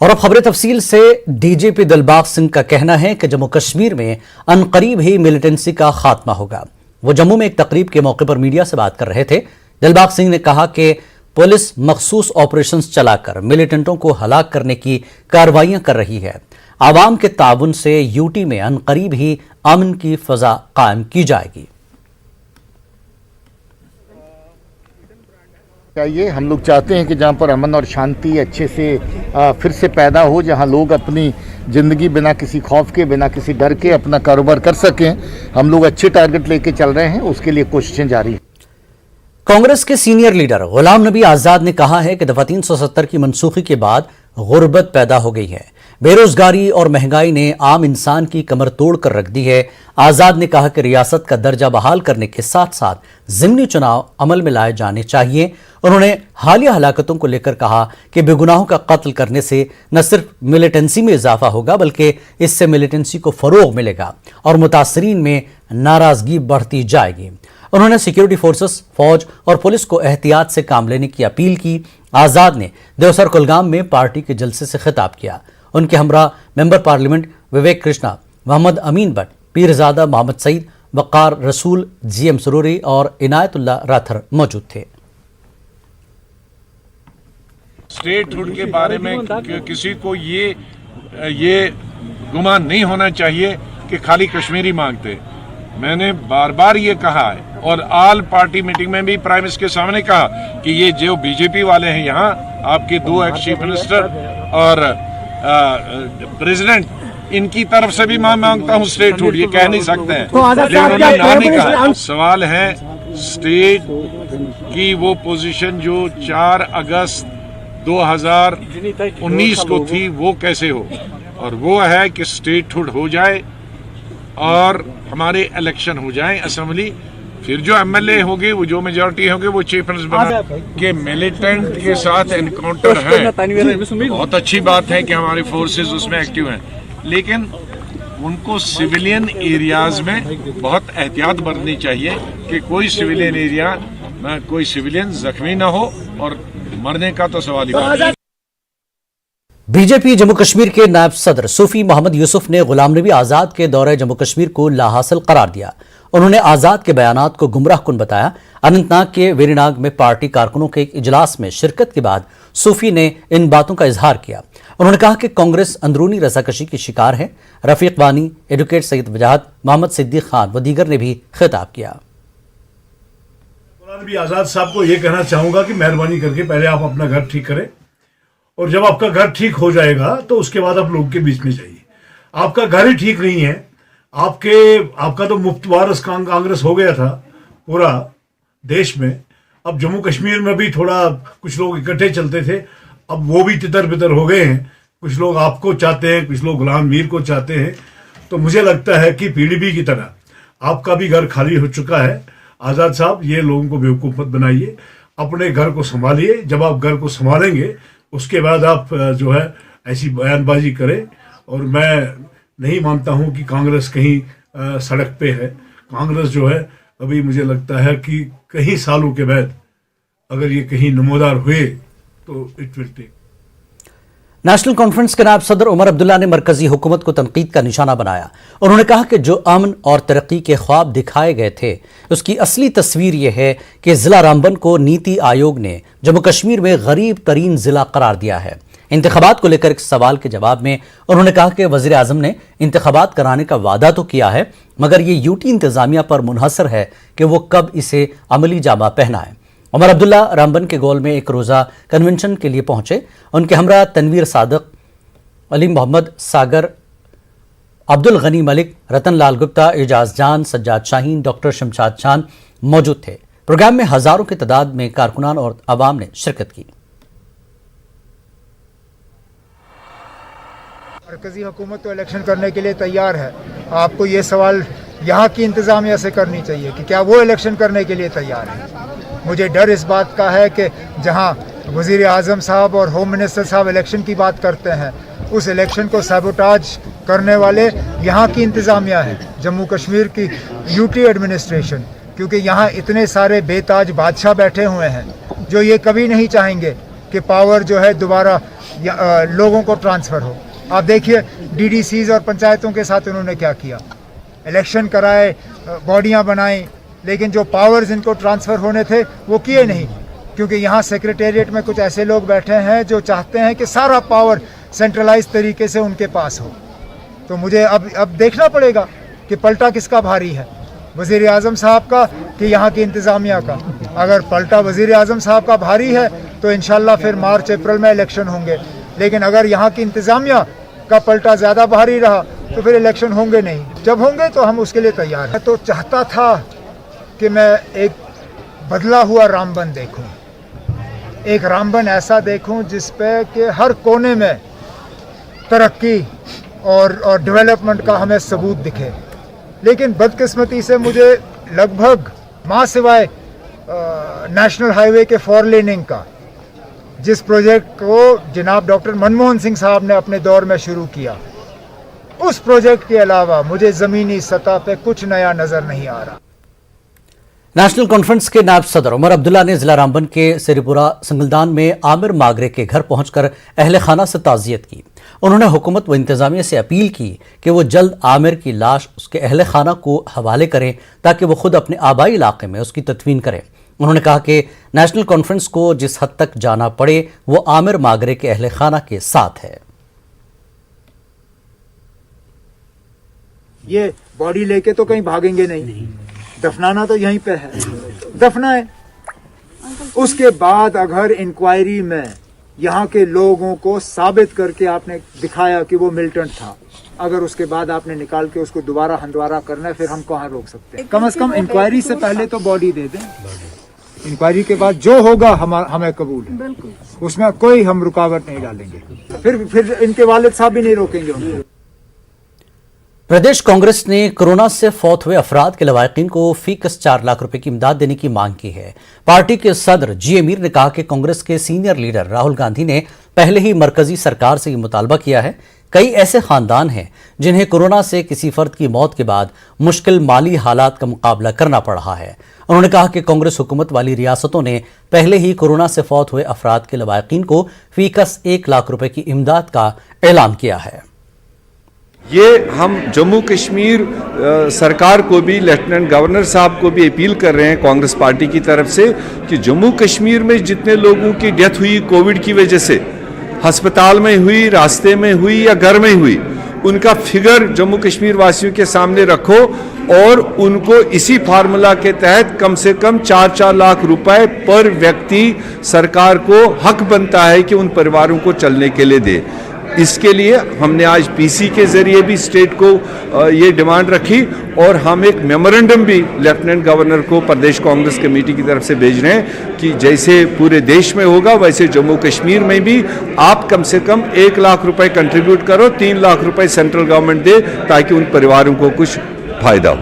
और अब खबरें तफसील से। डीजीपी दिलबाग सिंह का कहना है कि जम्मू कश्मीर में अनकरीब ही मिलिटेंसी का खात्मा होगा। वो जम्मू में एक तकरीब के मौके पर मीडिया से बात कर रहे थे। दिलबाग सिंह ने कहा कि पुलिस मखसूस ऑपरेशंस चलाकर मिलिटेंटों को हलाक करने की कार्रवाइयां कर रही है। आवाम के ताउन से यूटी में अनकरीब ही अमन की फजा कायम की जाएगी। चाहिए हम लोग चाहते हैं कि जहाँ पर अमन और शांति अच्छे से फिर से पैदा हो, जहाँ लोग अपनी ज़िंदगी बिना किसी खौफ के, बिना किसी डर के अपना कारोबार कर सकें। हम लोग अच्छे टारगेट लेके चल रहे हैं, उसके लिए कोशिशें जारी हैं। कांग्रेस के सीनियर लीडर गुलाम नबी आजाद ने कहा है कि दफा 370 की मनसूखी के बाद गुर्बत पैदा हो गई है। बेरोजगारी और महंगाई ने आम इंसान की कमर तोड़ कर रख दी है। आजाद ने कहा कि रियासत का दर्जा बहाल करने के साथ साथ ज़िमनी चुनाव अमल में लाए जाने चाहिए। उन्होंने हालिया हलाकतों को लेकर कहा कि बेगुनाहों का कत्ल करने से न सिर्फ मिलिटेंसी में इजाफा होगा बल्कि इससे मिलिटेंसी को फरोग मिलेगा और मुतासरीन में नाराजगी बढ़ती जाएगी। उन्होंने सिक्योरिटी फोर्सेस, फौज और पुलिस को एहतियात से काम लेने की अपील की। आजाद ने देवसर कुलगाम में पार्टी के जलसे से खिताब किया। उनके हमरा मेंबर पार्लियामेंट विवेक कृष्णा, मोहम्मद अमीन भट्ट, पीरजादा मोहम्मद सईद, वक़ार रसूल, जीएम सरूरी और इनायतुल्लाह राथर मौजूद थे। स्टेटहुड के बारे में किसी को ये गुमान नहीं होना चाहिए कि खाली कश्मीरी मांगते। मैंने बार बार ये कहा है और ऑल पार्टी मीटिंग में भी प्राइम मिनिस्टर के सामने कहा कि ये जो बीजेपी वाले हैं यहाँ, आपके 2 एक्स चीफ मिनिस्टर और प्रेसिडेंट, इनकी तरफ से भी मैं मांगता हूँ स्टेटहुड। ये कह नहीं सकते हैं, लेकिन उन्होंने ना नहीं कहा। सवाल है स्टेट की वो पोजीशन जो 4 अगस्त 2019 को थी, वो कैसे हो, और वो है कि स्टेटहुड हो जाए और हमारे इलेक्शन हो जाए असेंबली, फिर जो एमएलए होंगे, वो जो मेजॉरिटी होंगे, वो चीफ मिनिस्टर बना के मिलिटेंट के साथ एनकाउंटर है। बहुत अच्छी बात है कि हमारे फोर्सेस उसमें एक्टिव हैं, लेकिन उनको सिविलियन एरियाज में बहुत एहतियात बरतनी चाहिए कि कोई सिविलियन एरिया में कोई सिविलियन जख्मी ना हो, और मरने का तो सवाल ही नहीं। बीजेपी जम्मू कश्मीर के नायब सदर सूफी मोहम्मद यूसुफ ने गुलाम नबी आजाद के दौरे जम्मू कश्मीर को लाहासिल करार दिया। उन्होंने आजाद के बयानात को गुमराहकुन बताया। अनंतनाग के वेरीनाग में पार्टी कारकुनों के एक इजलास में शिरकत के बाद सूफी ने इन बातों का इजहार किया। उन्होंने कहा कि कांग्रेस अंदरूनी रजाकशी की शिकार है। रफीक वानी, एडवोकेट सईद वजाहत, मोहम्मद सिद्दीक खान व दीगर ने भी खिताब किया। गुलाम नबी आजाद साहब को यह कहना चाहूंगा कि मेहरबानी करके पहले आप अपना घर ठीक करें, और जब आपका घर ठीक हो जाएगा तो उसके बाद आप लोगों के बीच में जाइए। आपका घर ही ठीक नहीं है। आपका तो मुफ्त वारस कांग्रेस हो गया था पूरा देश में। अब जम्मू कश्मीर में भी थोड़ा कुछ लोग इकट्ठे चलते थे, अब वो भी तितर बितर हो गए हैं। कुछ लोग आपको चाहते हैं, कुछ लोग गुलाम मीर को चाहते हैं। तो मुझे लगता है कि पीडीपी की तरह आपका भी घर खाली हो चुका है। आज़ाद साहब, ये लोगों को बेवकूफ़ मत बनाइए, अपने घर को संभालिए। जब आप घर को संभालेंगे उसके बाद आप जो है ऐसी बयानबाजी करें। और मैं नहीं मानता हूं कि कांग्रेस कहीं सड़क पे है। कांग्रेस जो है अभी मुझे लगता है कि कई सालों के बाद अगर ये कहीं नमोदार हुए तो it will take. National Conference के नायब सदर उमर अब्दुल्ला ने मरकजी हुकूमत को तनकीद का निशाना बनाया। उन्होंने कहा कि जो अमन और तरक्की के ख्वाब दिखाए गए थे, उसकी असली तस्वीर यह है कि जिला रामबन को नीति आयोग ने जम्मू कश्मीर में गरीब तरीन जिला करार दिया है। इंतखाबात को लेकर एक सवाल के जवाब में उन्होंने कहा कि वज़ीर आज़म ने इंतखाबात कराने का वादा तो किया है, मगर ये यूटी इंतजामिया पर मुनहसर है कि वो कब इसे अमली जामा पहनाए। उमर अब्दुल्ला रामबन के गोल में एक रोज़ा कन्वेंशन के लिए पहुंचे। उनके हमरा तनवीर सादक, अली मोहम्मद सागर, अब्दुल गनी मलिक, रतन लाल गुप्ता, एजाज जान, सज्जाद शाहीन, डॉक्टर शमशाद चांद मौजूद थे। प्रोग्राम में हजारों की तादाद में कारकुनान और अवाम ने शिरकत की। मरकजी हुकूमत तो इलेक्शन करने के लिए तैयार है। आपको ये सवाल यहाँ की इंतज़ामिया से करनी चाहिए कि क्या वो इलेक्शन करने के लिए तैयार है। मुझे डर इस बात का है कि जहाँ वज़ीर आज़म साहब और होम मिनिस्टर साहब इलेक्शन की बात करते हैं, उस इलेक्शन को सैबोटाज करने वाले यहाँ की इंतज़ामिया है, जम्मू कश्मीर की यूटी एडमिनिस्ट्रेशन। क्योंकि यहाँ इतने सारे बेताज बादशाह बैठे हुए हैं जो ये कभी नहीं चाहेंगे कि पावर जो है दोबारा लोगों को ट्रांसफ़र हो। आप देखिए डीडीसीज और पंचायतों के साथ उन्होंने क्या किया, इलेक्शन कराए, बॉडियां बनाई, लेकिन जो पावर्स इनको ट्रांसफ़र होने थे वो किए नहीं, क्योंकि यहाँ सेक्रेटेरिएट में कुछ ऐसे लोग बैठे हैं जो चाहते हैं कि सारा पावर सेंट्रलाइज तरीके से उनके पास हो। तो मुझे अब देखना पड़ेगा कि पलटा किसका भारी है, वज़ीर आज़म साहब का कि यहाँ की इंतज़ामिया का। अगर पलटा वज़ीर आज़म साहब का भारी है तो इंशाल्लाह फिर मार्च अप्रैल में इलेक्शन होंगे, लेकिन अगर यहाँ की इंतज़ामिया का पलटा ज़्यादा भारी रहा तो फिर इलेक्शन होंगे नहीं। जब होंगे तो हम उसके लिए तैयार हैं। तो चाहता था कि मैं एक बदला हुआ रामबन देखूं, एक रामबन ऐसा देखूं जिस पे कि हर कोने में तरक्की और डेवलपमेंट का हमें सबूत दिखे। लेकिन बदकिस्मती से मुझे लगभग माँ सिवाय नेशनल हाईवे के 4 लेनिंग का, जिस प्रोजेक्ट को जनाब डॉक्टर मनमोहन सिंह साहब ने अपने दौर में शुरू किया, उस प्रोजेक्ट के अलावा मुझे ज़मीनी सतह पे कुछ नया नज़र नहीं आ रहा। नेशनल कॉन्फ्रेंस के नायब सदर उमर अब्दुल्ला ने जिला रामबन के सिरीपुरा संगलदान में आमिर मागरे के घर पहुंचकर अहले खाना से ताज़ियत की। उन्होंने हुकूमत व इंतजामिया से अपील की कि वो जल्द आमिर की लाश उसके अहले खाना को हवाले करें ताकि वो खुद अपने आबाई इलाके में उसकी तदफीन करें। उन्होंने कहा कि नेशनल कॉन्फ्रेंस को जिस हद तक जाना पड़े वो आमिर मागरे के अहले खाना के साथ है। ये बॉडी लेके तो कहीं भागेंगे नहीं, दफनाना तो यहीं पे है, दफनाए। उसके बाद अगर इंक्वायरी में यहाँ के लोगों को साबित करके आपने दिखाया कि वो मिलिटेंट था, अगर उसके बाद आपने निकाल के उसको दोबारा हंदवारा करना है, फिर हम कहाँ रोक सकते हैं? कम से कम इंक्वायरी से पहले तो बॉडी दे दें। इंक्वायरी के बाद जो होगा हमें कबूल है, उसमें कोई हम रुकावट नहीं डालेंगे। फिर इनके वालिद साहब भी नहीं रोकेंगे उनको। प्रदेश कांग्रेस ने कोरोना से फौत हुए अफराद के लवाकिन को फीकस 4 लाख रुपए की इमदाद देने की मांग की है। पार्टी के सदर जी अमीर ने कहा कि कांग्रेस के सीनियर लीडर राहुल गांधी ने पहले ही मरकजी सरकार से ये मुतालबा किया है। कई ऐसे खानदान हैं जिन्हें कोरोना से किसी फर्द की मौत के बाद मुश्किल माली हालात का मुकाबला करना पड़ रहा है। उन्होंने कहा कि कांग्रेस हुकूमत वाली रियासतों ने पहले ही कोरोना से फौत हुए अफराद के लवाकिन को फीकस 1 लाख रुपए की इमदाद का ऐलान किया है। ये हम जम्मू कश्मीर सरकार को भी, लेफ्टिनेंट गवर्नर साहब को भी अपील कर रहे हैं कांग्रेस पार्टी की तरफ से कि जम्मू कश्मीर में जितने लोगों की डेथ हुई कोविड की वजह से, अस्पताल में हुई, रास्ते में हुई या घर में हुई, उनका फिगर जम्मू कश्मीर वासियों के सामने रखो और उनको इसी फार्मूला के तहत कम से कम 4-4 लाख रुपए पर व्यक्ति सरकार को हक बनता है कि उन परिवारों को चलने के लिए दे। इसके लिए हमने आज पीसी के जरिए भी स्टेट को ये डिमांड रखी और हम एक मेमोरेंडम भी लेफ्टिनेंट गवर्नर को प्रदेश कांग्रेस कमेटी की तरफ से भेज रहे हैं कि जैसे पूरे देश में होगा वैसे जम्मू कश्मीर में भी आप कम से कम 1 लाख रुपए कंट्रीब्यूट करो, 3 लाख रुपए सेंट्रल गवर्नमेंट दे ताकि उन परिवारों को कुछ फायदा हो।